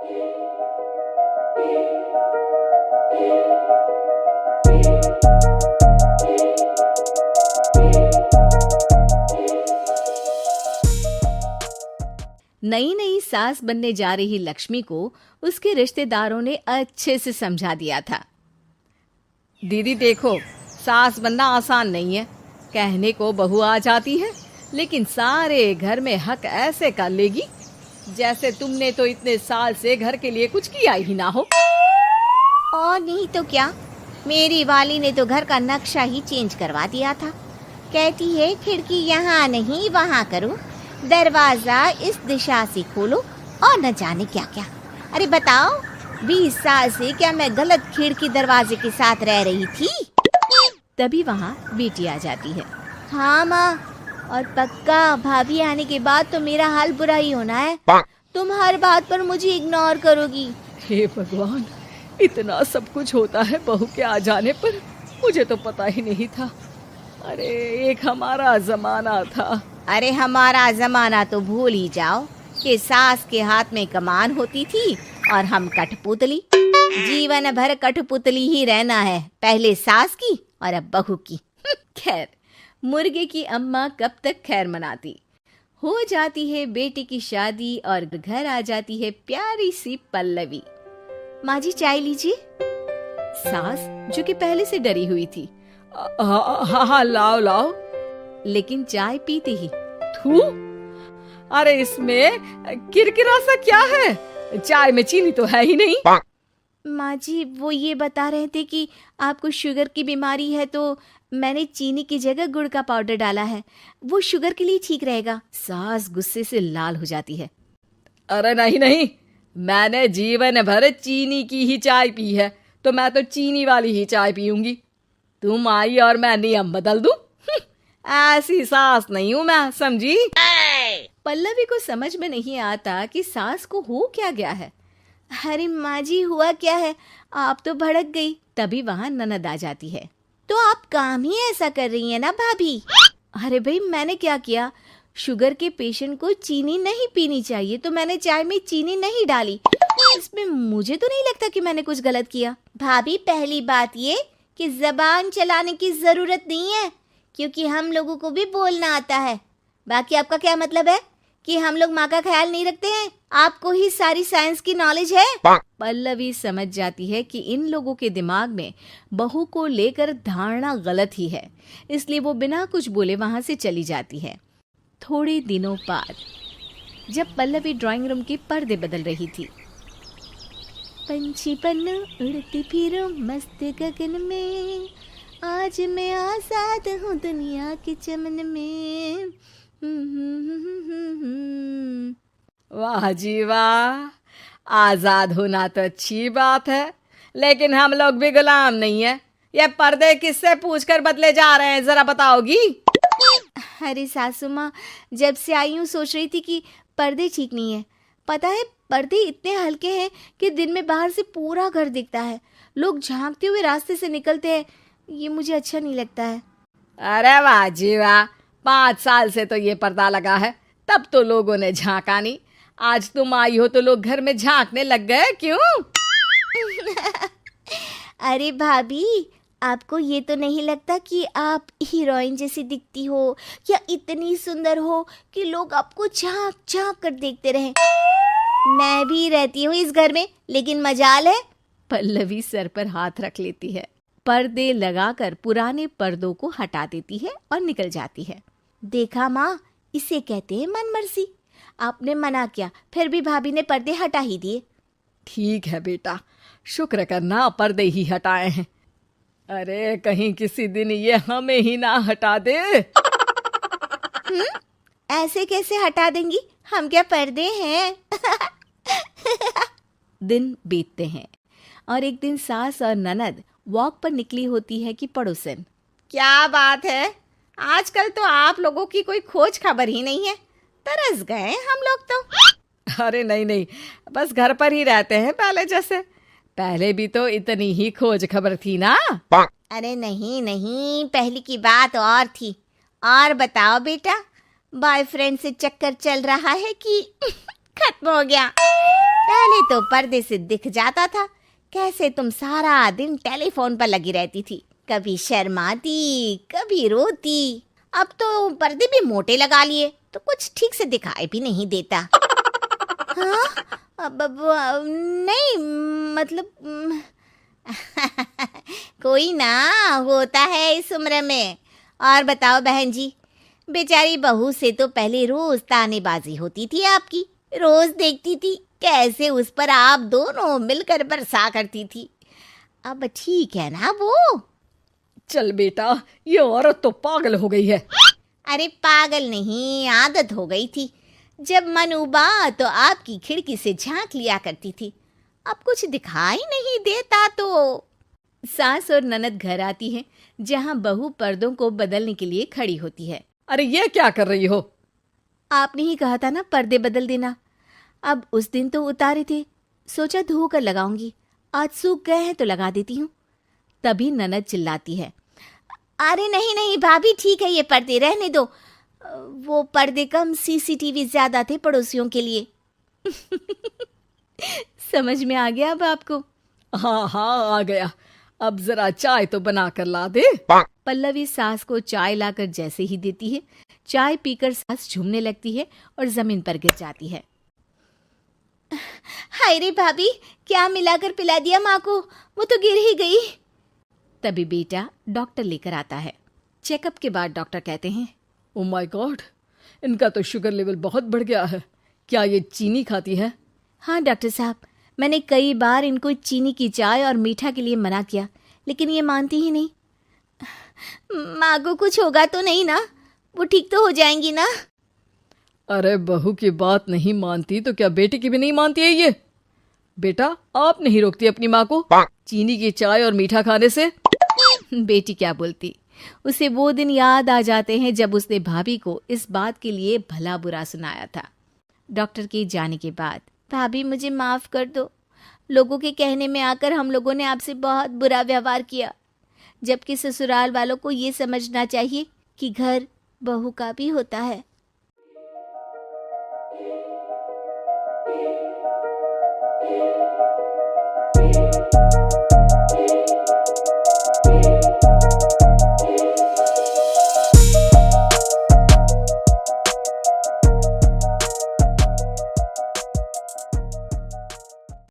नई नई सास बनने जा रही लक्ष्मी को उसके रिश्तेदारों ने अच्छे से समझा दिया था। दीदी देखो, सास बनना आसान नहीं है। कहने को बहू आ जाती है, लेकिन सारे घर में हक ऐसे कर लेगी जैसे तुमने तो इतने साल से घर के लिए कुछ किया ही ना हो। और नहीं तो क्या, मेरी वाली ने तो घर का नक्शा ही चेंज करवा दिया था। कहती है खिड़की यहाँ नहीं वहाँ करो, दरवाजा इस दिशा से खोलो और न जाने क्या क्या। अरे बताओ, 20 साल से क्या मैं गलत खिड़की दरवाजे के साथ रह रही थी? तभी वहाँ बेटी आ जाती है। हाँ माँ, और पक्का भाभी आने के बाद तो मेरा हाल बुरा ही होना है। तुम हर बात पर मुझे इग्नोर करोगी। हे भगवान, इतना सब कुछ होता है बहू के आ जाने पर, मुझे तो पता ही नहीं था। अरे एक हमारा जमाना था। अरे हमारा जमाना तो भूल ही जाओ कि सास के हाथ में कमान होती थी और हम कठपुतली। जीवन भर कठपुतली ही रहना है, पहले सास की और अब बहू की। खैर, मुर्गे की अम्मा कब तक खैर मनाती। हो जाती है बेटी की शादी और घर आ जाती है प्यारी सी पल्लवी। माँ जी चाय लीजिए। सास जो कि पहले से डरी हुई थी, हाँ लाओ लाओ, लेकिन चाय पीती ही थू, अरे इसमें किरकिरा सा क्या है? चाय में चीनी तो है ही नहीं। माँ जी वो ये बता रहे थे कि आपको शुगर की बीमारी है, तो मैंने चीनी की जगह गुड़ का पाउडर डाला है, वो शुगर के लिए ठीक रहेगा। सास गुस्से से लाल हो जाती है। अरे नहीं नहीं, मैंने जीवन भर चीनी की ही चाय पी है, तो मैं तो चीनी वाली ही चाय पीऊंगी। तुम आई और मैं नियम बदल दूं? ऐसी सास नहीं हूं मैं, समझी? पल्लवी को समझ में नहीं आता कि सास को हो क्या गया है। अरे माँ जी हुआ क्या है, आप तो भड़क गई। तभी वहाँ ननद आ जाती है। तो आप काम ही ऐसा कर रही है ना भाभी? अरे भाई मैंने क्या किया? शुगर के पेशेंट को चीनी नहीं पीनी चाहिए, तो मैंने चाय में चीनी नहीं डाली। इसमें मुझे तो नहीं लगता कि मैंने कुछ गलत किया। भाभी पहली बात ये कि जबान चलाने की जरूरत नहीं है, क्योंकि हम लोगों को भी बोलना आता है। बाकी आपका क्या मतलब है कि हम लोग माँ का ख्याल नहीं रखते हैं? आपको ही सारी साइंस की नॉलेज है। पल्लवी समझ जाती है कि इन लोगों के दिमाग में बहू को लेकर धारणा गलत ही है, इसलिए वो बिना कुछ बोले वहां से चली जाती है। थोड़े दिनों बाद जब पल्लवी ड्राइंग रूम के पर्दे बदल रही थी, पंछी पन्नू उड़ती फिरूं मस्त गगन में, आज मैं आजाद हूँ दुनिया के चमन में। वाह जी वाह, आजाद होना तो अच्छी बात है, लेकिन हम लोग भी गुलाम नहीं है। ये पर्दे किससे पूछकर बदले जा रहे हैं, जरा बताओगी? अरे सासू माँ, जब से आई हूँ सोच रही थी कि पर्दे ठीक नहीं है। पता है पर्दे इतने हल्के हैं कि दिन में बाहर से पूरा घर दिखता है, लोग झांकते हुए रास्ते से निकलते हैं, ये मुझे अच्छा नहीं लगता है। अरे वाह जी वाह, 5 साल से तो ये पर्दा लगा है, तब तो लोगों ने झांका नहीं। आज तुम आई हो तो लोग घर में झांकने लग गए, क्यों? अरे भाभी, आपको ये तो नहीं लगता कि आप हीरोइन जैसी दिखती हो या इतनी सुंदर हो कि लोग आपको झांक झांक कर देखते रहे? मैं भी रहती हूँ इस घर में, लेकिन मजाल है। पल्लवी सर पर हाथ रख लेती है, पर्दे लगाकर पुराने पर्दों को हटा देती है और निकल जाती है। देखा माँ, इसे कहते हैं मनमर्जी। आपने मना किया, फिर भी भाभी ने पर्दे हटा ही दिए। ठीक है बेटा, शुक्र करना पर्दे ही हटाए हैं। अरे कहीं किसी दिन ये हमें ही ना हटा दे। ऐसे कैसे हटा देंगी, हम क्या पर्दे हैं? दिन बीतते हैं और एक दिन सास और ननद वॉक पर निकली होती है कि पड़ोसन, क्या बात है, आजकल तो आप लोगों की कोई खोज खबर ही नहीं है। तरस गए हम लोग तो। अरे नहीं नहीं, बस घर पर ही रहते हैं पहले जैसे। पहले भी तो इतनी ही खोज खबर थी ना। अरे नहीं नहीं, पहले की बात और थी। और बताओ बेटा, बॉयफ्रेंड से चक्कर चल रहा है कि खत्म हो गया? पहले तो पर्दे से दिख जाता था कैसे तुम सारा दिन टेलीफोन पर लगी रहती थी, कभी शर्माती कभी रोती। अब तो पर्दे भी मोटे लगा लिए तो कुछ ठीक से दिखाई भी नहीं देता। हाँ, अब नहीं मतलब कोई ना, होता है इस उम्र में। और बताओ बहन जी, बेचारी बहू से तो पहले रोज तानेबाजी होती थी आपकी, रोज देखती थी कैसे उस पर आप दोनों मिलकर बरसा करती थी। अब ठीक है ना वो? चल बेटा, ये औरत तो पागल हो गई है। अरे पागल नहीं, आदत हो गई थी। जब मन उबा तो आपकी खिड़की से झांक लिया करती थी, अब कुछ दिखाई नहीं देता तो। सास और ननद घर आती है जहाँ बहू पर्दों को बदलने के लिए खड़ी होती है। अरे ये क्या कर रही हो? आपने ही कहा था ना पर्दे बदल देना। अब उस दिन तो उतारे थे, सोचा धो कर लगाऊंगी, आज सूख गए हैं तो लगा देती हूँ। तभी ननद चिल्लाती है, अरे नहीं नहीं भाभी, ठीक है ये पर्दे रहने दो। वो पर्दे कम, सीसीटीवी ज्यादा थे पड़ोसियों के लिए। समझ में आ गया अब आपको? हाँ हाँ आ गया। अब जरा चाय तो बना कर ला दे। पल्लवी सास को चाय लाकर जैसे ही देती है, चाय पीकर सास झूमने लगती है और जमीन पर गिर जाती है। हाय रे भाभी, क्या मिलाकर पिला दिया माँ को, वो तो गिर ही गई। तभी बेटा डॉक्टर लेकर आता है। चेकअप के बाद डॉक्टर कहते हैं, ओ माय गॉड, इनका तो शुगर लेवल बहुत बढ़ गया है। क्या ये चीनी खाती है? हाँ डॉक्टर साहब, मैंने कई बार इनको चीनी की चाय और मीठा के लिए मना किया, लेकिन ये मानती ही नहीं। माँ को कुछ होगा तो नहीं ना? वो ठीक तो हो जाएंगी ना? अरे बहू की बात नहीं मानती तो क्या बेटी की भी नहीं मानती है ये? बेटा आप नहीं रोकती अपनी माँ को चीनी की चाय और मीठा खाने से? बेटी क्या बोलती, उसे वो दिन याद आ जाते हैं जब उसने भाभी को इस बात के लिए भला बुरा सुनाया था। डॉक्टर के जाने के बाद, भाभी मुझे माफ कर दो, लोगों के कहने में आकर हम लोगों ने आपसे बहुत बुरा व्यवहार किया, जबकि ससुराल वालों को ये समझना चाहिए कि घर बहू का भी होता है।